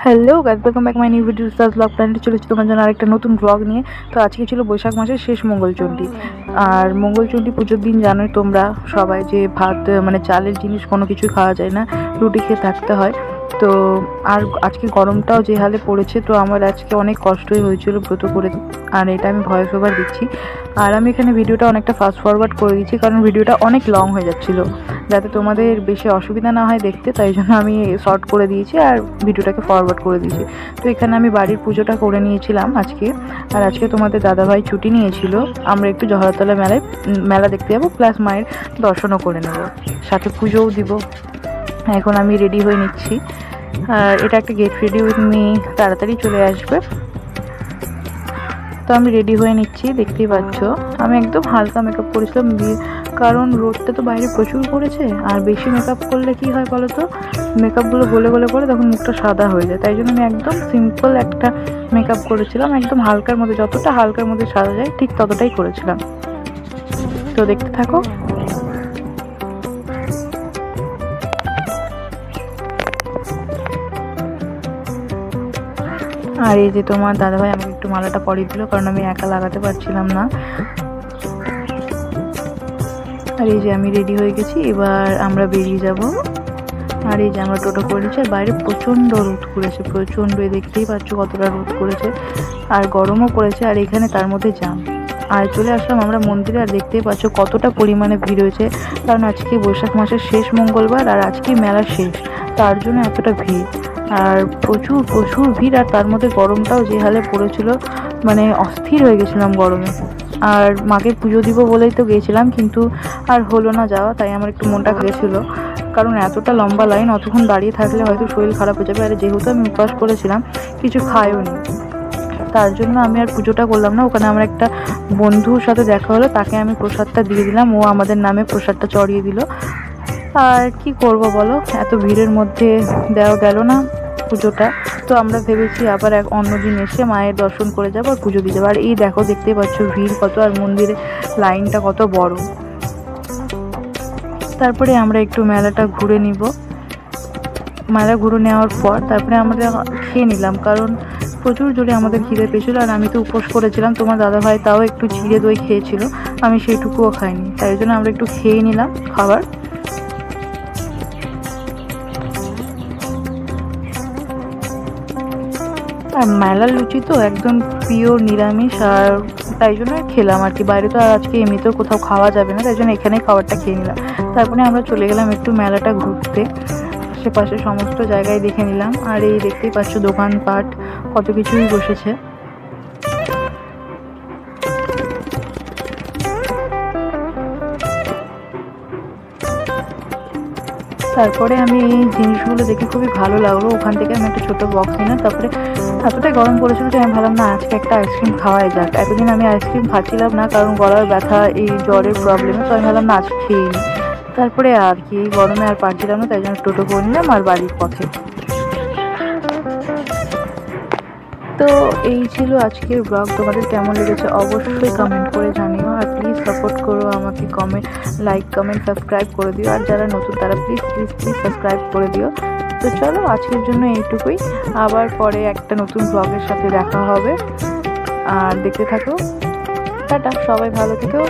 Hello guys, welcome back my new video stars blog প্ল্যানেটে চলেছি তোমার জন্য আরেকটা নতুন ব্লগ নিয়ে। তো আজকে ছিল বৈশাখ মাসের শেষ মঙ্গলচণ্ডী। আর মঙ্গলচণ্ডী পুজোর দিন জানোই তোমরা সবাই যে ভাত মানে চালের জিনিস কোনো কিছু খাওয়া যায় না, রুটি খেয়ে থাকতে হয়। তো আর আজকে গরমটাও যে হালে পড়েছে, তো আমার আজকে অনেক কষ্টই হয়েছিল ব্রত করে। আর এটা আমি ভয়েস ওভার দিচ্ছি। আর আমি এখানে ভিডিওটা অনেকটা ফাস্ট ফরওয়ার্ড করে দিচ্ছি, কারণ ভিডিওটা অনেক লং হয়ে যাচ্ছিলো, যাতে তোমাদের বেশি অসুবিধা না হয় দেখতে, তাই জন্য আমি শর্ট করে দিয়েছি আর ভিডিওটাকে ফরওয়ার্ড করে দিয়েছি। তো এখানে আমি বাড়ির পুজোটা করে নিয়েছিলাম আজকে। আর আজকে তোমাদের দাদাভাই ছুটি নিয়েছিল, আমরা একটু জহরতলা মেলা দেখতে যাবো, প্লাস মায়ের দর্শনও করে নেব, সাথে পুজোও দিব। এখন আমি রেডি হয়ে নিচ্ছি। আর এটা একটা গেট রেডি উইথ মি, তাড়াতাড়ি চলে আসবে। তো আমি রেডি হয়ে নিচ্ছি, দেখতেই পাচ্ছ আমি একদম হালকা মেকআপ করেছিলাম, কারণ রোদটা তো বাইরে প্রচুর পড়েছে। আর বেশি মেকআপ করলে কি হয় বলো তো, মেকআপগুলো গলে গলে পড়ে, তখন মুখটা সাদা হয়ে যায়। তাই জন্য আমি একদম সিম্পল একটা মেকআপ করেছিলাম, একদম হালকার মধ্যে, যতটা হালকার মধ্যে সাদা যায় ঠিক ততটাই করেছিলাম। তো দেখতে থাকো। আর এই যে তোমার দাদাভাই আমাকে একটু মালাটা পরিয়ে দিল, কারণ আমি একা লাগাতে পারছিলাম না। আর এই যে আমি রেডি হয়ে গেছি, এবার আমরা বেরিয়ে যাব। আর এই যে আমরা টোটো করেছি, আর বাইরে প্রচণ্ড রোদ করেছে, প্রচণ্ড, দেখতেই পাচ্ছ কতটা রোদ করেছে, আর গরমও পড়েছে। আর এখানে তার মধ্যে জ্যাম। আর চলে আসলাম আমরা মন্দিরে, আর দেখতেই পাচ্ছ কতটা পরিমাণে ভিড় হয়েছে, কারণ আজকে বৈশাখ মাসের শেষ মঙ্গলবার, আর আজকে মেলা শেষ, তার জন্য এতটা ভিড়। আর প্রচুর প্রচুর ভিড়, আর তার মধ্যে গরমটাও যে হালে পড়েছিল, মানে অস্থির হয়ে গেছিলাম গরমে। আর মাকে পুজো দিব বলেই তো গিয়েছিলাম, কিন্তু আর হলো না যাওয়া, তাই আমার একটু মনটা গেছিলো, কারণ এতটা লম্বা লাইন, অতক্ষণ দাঁড়িয়ে থাকলে হয়তো শরীর খারাপ হয়ে যাবে। আর যেহেতু আমি উপবাস করেছিলাম, কিছু খাইও নি, তার জন্য আমি আর পুজোটা করলাম না। ওখানে আমার একটা বন্ধুর সাথে দেখা হলো, তাকে আমি প্রসাদটা দিয়ে দিলাম, ও আমাদের নামে প্রসাদটা চড়িয়ে দিল। আর কি করব বলো, এত ভিড়ের মধ্যে দেওয়া গেল না পুজোটা। তো আমরা ভেবেছি আবার অন্যদিন এসে মায়ের দর্শন করে যাবো আর পুজো দিয়ে যাবো। আর এই দেখো, দেখতেই পাচ্ছ ভিড় কত, আর মন্দিরে লাইনটা কত বড়। তারপরে আমরা একটু মেলাটা ঘুরে নিব। মেলা ঘুরে নেওয়ার পর তারপরে আমরা খেয়ে নিলাম, কারণ প্রচুর জোরে আমাদের খিদে পেয়েছিল। আর আমি তো উপোস করেছিলাম, তোমার দাদাভাই তাও একটু চিড়ে দই খেয়েছিল, আমি সেইটুকুও খাইনি, তাই জন্য আমরা একটু খেয়ে নিলাম খাবার। আর মেলার লুচি তো একদম পিওর নিরামিষ, আর তাই জন্য খেলাম আর কি। বাইরে তো আর আজকে এমনিতেও কোথাও খাওয়া যাবে না, তাই জন্য এখানেই খাবারটা খেয়ে নিলাম। তারপরে আমরা চলে গেলাম একটু মেলাটা ঘুরতে, আশেপাশে সমস্ত জায়গায় দেখে নিলাম। আর এই দেখতেই পাচ্ছ দোকানপাট কত কিছুই বসেছে। তারপরে আমি এই জিনিসগুলো দেখে খুবই ভালো লাগলো, ওখান থেকে আমি একটা ছোটো বক্স নিলাম। তারপরে এতটাই গরম পড়েছিল যে আমি ভাবলাম না, আজকে একটা আইসক্রিম খাওয়াই যাক। এতদিন আমি আইসক্রিম খাচ্ছিলাম না, কারণ গলার ব্যথা, এই জ্বরের প্রবলেমে, তো আমি ভাবলাম না, আজকে খেয়ে নিই। তারপরে আর কি, এই গরমে আর পারছিলাম না, তাই জন্য টোটো করে নিলাম আর বাড়ির পথে। তো এই ছিল আজকের ব্লগ, তোমাদের কেমন লেগেছে অবশ্যই কমেন্ট করে জানিও। আর প্লিজ সাপোর্ট করো আমাকে, লাইক কমেন্ট সাবস্ক্রাইব করে দিও। আর যারা নতুন তারা প্লিজ প্লিজ প্লিজ সাবস্ক্রাইব করে দিও। তো চলো আজকের জন্য এইটুকুই, আবার পরে একটা নতুন ব্লগের সাথে দেখা হবে। আর দেখতে থাকো, টাটা, সবাই ভালো থেকো।